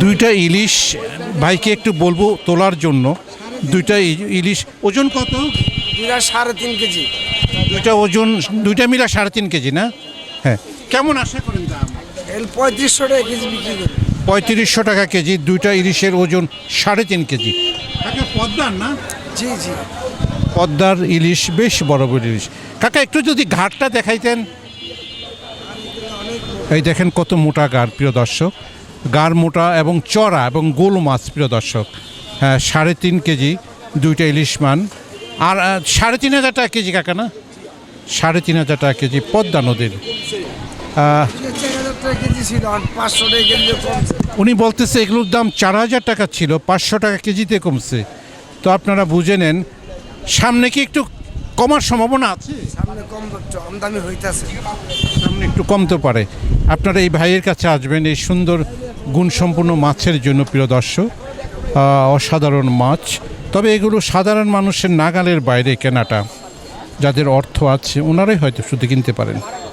দুইটা ইলিশ ভাইকে একটু বলবো তোলার জন্য। দুইটা ইলিশ ওজন কত? দুইটা 3.5 কেজি। দুইটা ওজন, দুইটা মিলা 3.5 কেজি না? হ্যাঁ, কেমন আশা করেন দাম? 3500 টাকা কেজি বিক্রি করি। 3500 টাকা কেজি, দুইটা ইলিশের ওজন 3.5 কেজি। কাকা পদ্মার না? জি জি। পদ্মার ইলিশ, বেশ বড় বড় ইলিশ। কাকা একটু যদি ঘাটটা দেখাইতেন। এই দেখেন কত মোটা গাড়, প্রিয় দর্শক। গাড় মোটা এবং চড়া এবং গোল মাছ, প্রিয় দর্শক। হ্যাঁ, 3.5 কেজি দুইটা ইলিশ মান। আর 3500 টাকা কেজি কাকা না? 3500 টাকা কেজি পদ্মা নদীর। 4000 টাকা কেজি ছিল, 500 টাকা কেজি কমছে। উনি বলতেছে এগুলোর দাম 4000 টাকা ছিল, 500 টাকা কেজিতে কমছে। তো আপনারা বুঝে নেন, সামনে কি একটু কমার সম্ভাবনা আছে? সামনে কম আমদানি হইতাছে। সামনে একটু কমতে পারে। আপনারা এই ভাইয়ের কাছে আসবেন এই সুন্দর গুণসম্পন্ন মাছের জন্য, প্রিয় দর্শক। অসাধারণ মাছ, তবে এগুলো সাধারণ মানুষের নাগালের বাইরে কেনাটা। যাদের অর্থ আছে ওনারাই হয়তো শুধু কিনতে পারেন।